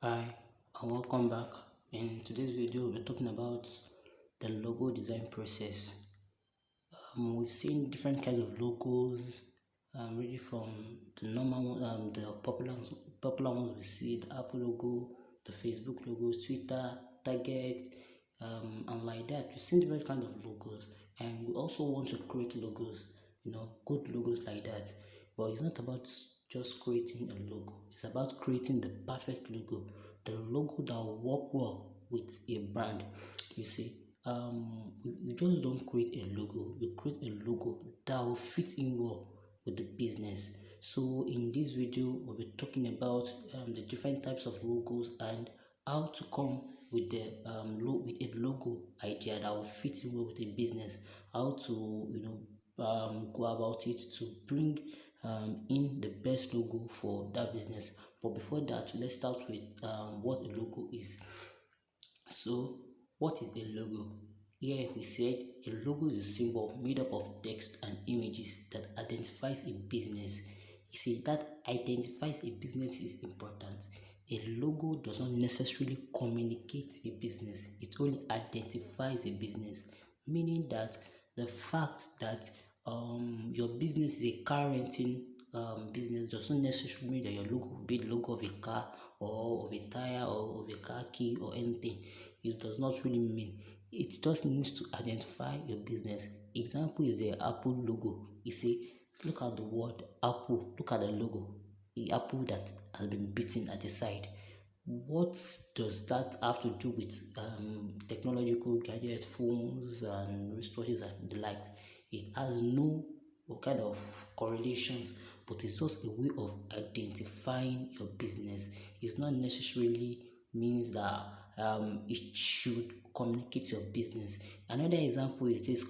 Hi, and welcome back. In today's video, we're talking about the logo design process. We've seen different kinds of logos, really from the normal one, the popular ones we see, the Apple logo, the Facebook logo, Twitter, Target, and like that. We've seen different kinds of logos, and we also want to create logos, good logos like that. But it's not about just creating a logo. It's about creating the perfect logo, the logo that will work well with a brand. You see, you just don't create a logo. You create a logo that will fit in well with the business. So in this video, we'll be talking about the different types of logos and how to come with with a logo idea that will fit in well with a business. How to go about it to bring in the best logo for that business. But before that, let's start with what a logo is. So, what is a logo? Here we said a logo is a symbol made up of text and images that identifies a business. You see, that identifies a business is important. A logo does not necessarily communicate a business, it only identifies a business, meaning that the fact that your business is a car renting business does not necessarily mean that your logo will be the logo of a car or of a tire or of a car key or anything. It does not really mean. It just needs to identify your business. Example is the Apple logo. You see, look at the word Apple, look at the logo, the apple that has been beaten at the side. What does that have to do with technological gadgets, phones, and wristwatches and the likes? It has no kind of correlations, but it's just a way of identifying your business. It's not necessarily means that it should communicate your business. Another example is this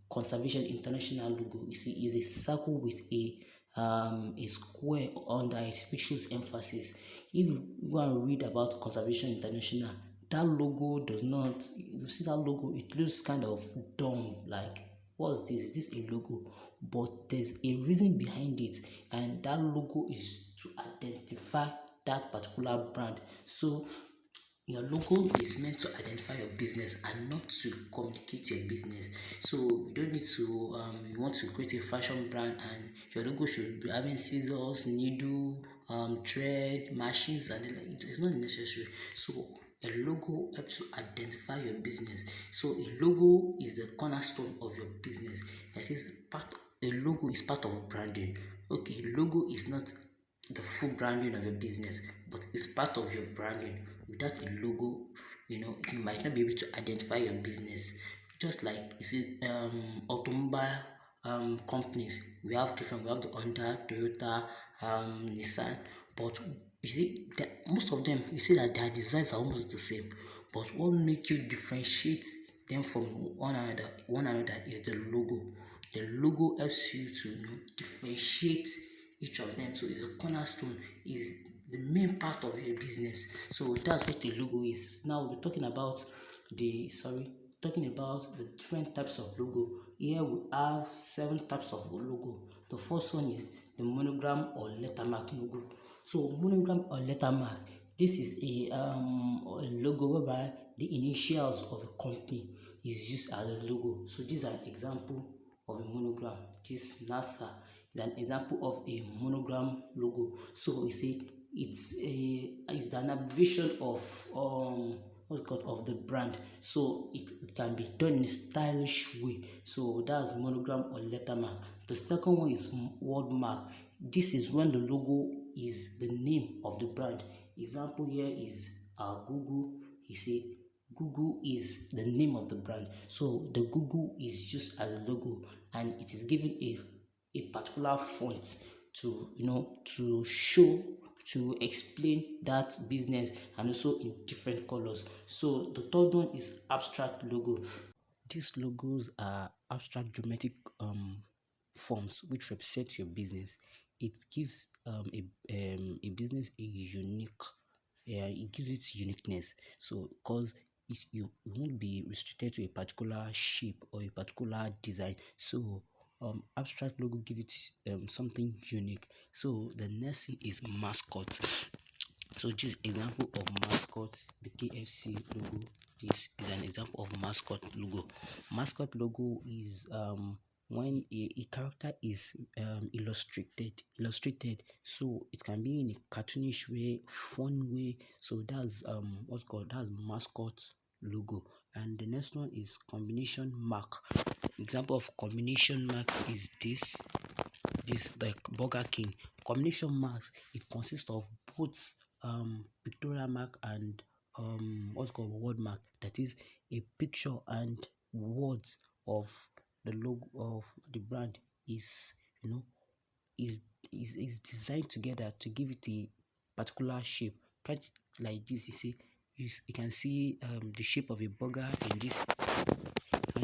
conservation international logo. You see, is a circle with a square under it, which shows emphasis. If you go and read about conservation international, that logo does not. You see that logo, it looks kind of dumb. Like, what's this? Is this a logo? But there's a reason behind it, and that logo is to identify that particular brand. So your logo is meant to identify your business and not to communicate your business. So you don't need to you want to create a fashion brand and your logo should be having scissors, needle, thread, machines, and it's not necessary. So a logo helps to identify your business. So a logo is the cornerstone of your business. That is part. A logo is part of branding. Okay, logo is not the full branding of your business, but it's part of your branding. Without a logo, you might not be able to identify your business. Just like you see, automobile companies, we have the Honda, Toyota, Nissan, but you see that most of them, you see that their designs are almost the same. But what makes you differentiate them from one another is the logo. The logo helps you to differentiate each of them. So it's a cornerstone, is the main part of your business. So that's what a logo is. Now we're talking about the different types of logo. Here we have 7 types of logo. The first one is the monogram or lettermark logo. So monogram or lettermark, this is a logo whereby the initials of a company is used as a logo. So this is an example of a monogram. This NASA is an example of a monogram logo. So you see, it's an abbreviation of what's it called, of the brand. So it can be done in a stylish way. So that's monogram or lettermark. The second one is wordmark. This is when the logo is the name of the brand. Example here is Google. You see, Google is the name of the brand. So the Google is used as a logo, and it is given a particular font to to show, to explain that business, and also in different colors. So the third one is abstract logo. These logos are abstract geometric forms which represent your business. It gives a business a unique, it gives it uniqueness. So because you won't be restricted to a particular shape or a particular design. So abstract logo give it something unique. So the next thing is mascot. So this example of mascot, the KFC logo. This is an example of mascot logo. Mascot logo is when a character is illustrated. So it can be in a cartoonish way, fun way. So that's what's called that's mascot logo. And the next one is combination mark. Example of combination mark is this like Burger King. Combination marks, it consists of both pictorial mark and what's called word mark. That is a picture and words of the logo of the brand is you know is is designed together to give it a particular shape. Catch like this, you see, you can see the shape of a burger in this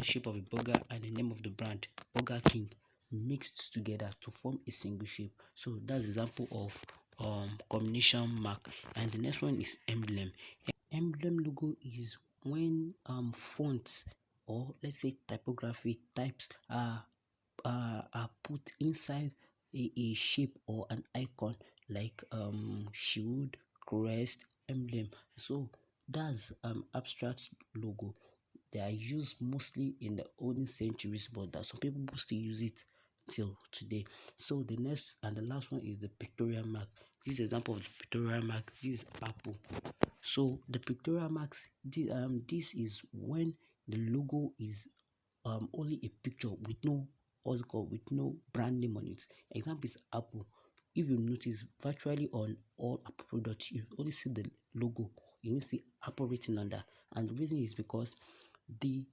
shape of a burger and the name of the brand Burger King mixed together to form a single shape. So that's example of combination mark. And the next one is emblem. Emblem logo is when fonts, or let's say typography types, are put inside a shape or an icon like shield, crest, emblem. So that's abstract logo. They are used mostly in the olden centuries, but that some people still use it till today. So the next and the last one is the pictorial mark. This example of the pictorial mark, this is apple. So the pictorial marks, this is when the logo is only a picture with no what's it called with no brand name on it. Example is Apple. If you notice, virtually on all Apple products, you only see the logo. You won't see Apple written under, and the reason is because the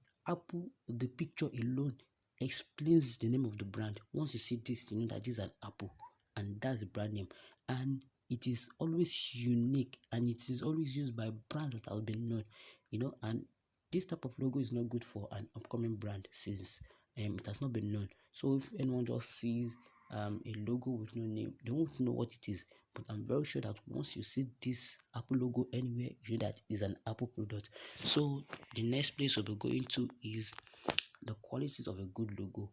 picture alone explains the name of the brand. Once you see this, you know that this is an Apple, and that's the brand name. And it is always unique, and it is always used by brands that have been known, and this type of logo is not good for an upcoming brand since it has not been known. So if anyone just sees a logo with no name, they won't know what it is. But I'm very sure that once you see this Apple logo anywhere, you know that it is an Apple product. So the next place we'll be going to is the qualities of a good logo.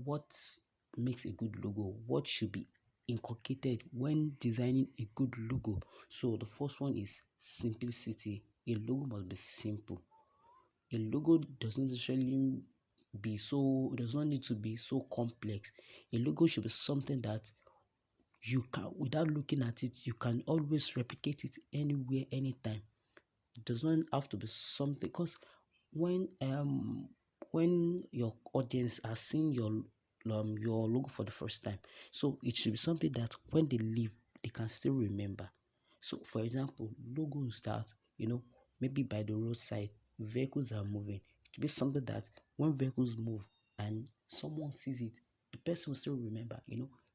What makes a good logo? What should be inculcated when designing a good logo? So the first one is simplicity. A logo must be simple. A logo does not necessarily does not need to be so complex. A logo should be something that you can, without looking at it, you can always replicate it anywhere, anytime. It does not have to be something, because when your audience are seeing your logo for the first time, so it should be something that when they leave, they can still remember. So for example, logos that maybe by the roadside, vehicles are moving. It should be something that when vehicles move and someone sees it, the person will still remember.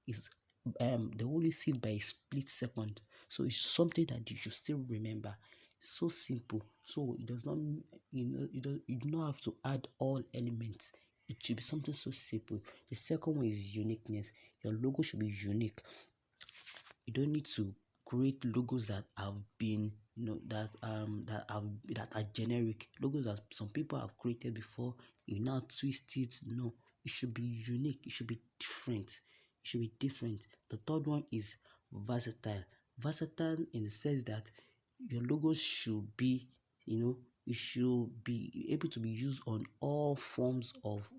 It's they only see it by a split second, so it's something that you should still remember. So simple. So it does not, you do not have to add all elements. It should be something so simple. The second one is uniqueness. Your logo should be unique. You don't need to create logos that have been, that are generic. Logos that some people have created before, you now twist it. No, it should be unique. It should be different. It should be different. The third one is versatile. Versatile in the sense that your logos should be, it should be able to be used on all forms of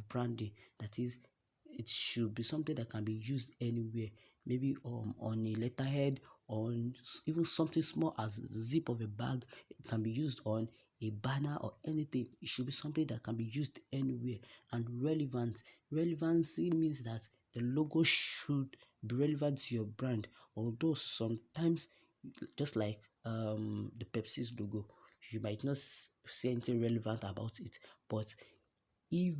branding. That is, it should be something that can be used anywhere, maybe on a letterhead, on even something small as zip of a bag. It can be used on a banner or anything. It should be something that can be used anywhere. And relevancy means that the logo should be relevant to your brand, although sometimes, just like the Pepsi's logo, you might not say anything relevant about it, but if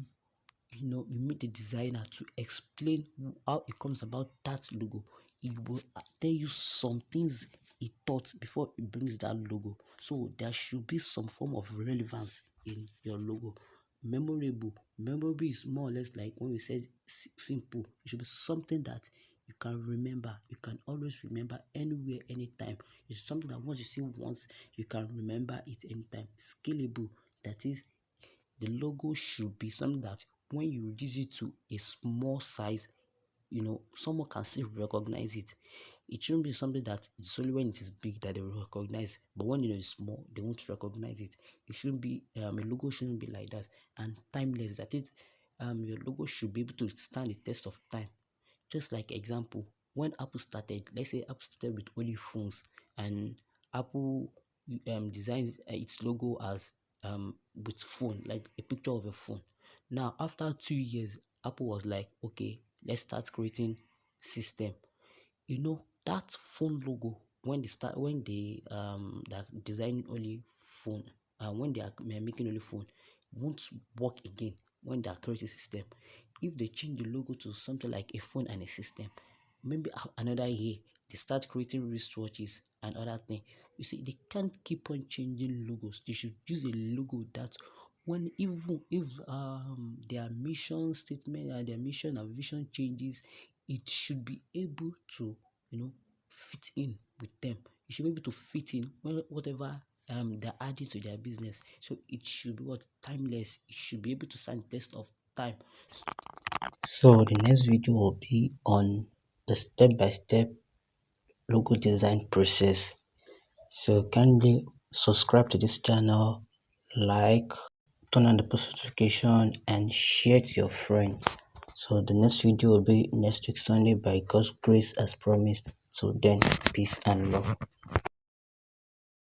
you meet the designer to explain how it comes about that logo, he will tell you some things he thought before he brings that logo. So there should be some form of relevance in your logo. Memorable is more or less like when we said simple. It should be something that you can remember. You can always remember anywhere, anytime. It's something that once you see once, you can remember it anytime. Scalable, that is, the logo should be something that when you reduce it to a small size, someone can still recognize it. it shouldn't be something that it's only when it is big that they will recognize, but when it's small, they won't recognize it. It shouldn't be a logo shouldn't be like that. And timeless, that is, your logo should be able to stand the test of time. Just like example, when Apple started, let's say Apple started with only phones, and Apple designs its logo as with phone, like a picture of a phone. Now after 2 years, Apple was like, okay, let's start creating system. That phone logo, when they that designing only phone, when they are making only phone, won't work again when they are creating system. If they change the logo to something like a phone and a system, maybe another year they start creating wristwatches and other thing. You see, they can't keep on changing logos. They should use a logo that, when even if their mission statement and their mission and vision changes, it should be able to fit in with them. It should be able to fit in whatever they're adding to their business. So it should be what timeless. It should be able to stand the test of time. So the next video will be on the step-by-step logo design process. So kindly subscribe to this channel, like, turn on the post notification, and share to your friends. So the next video will be next week Sunday by God's grace as promised. So then, peace and love.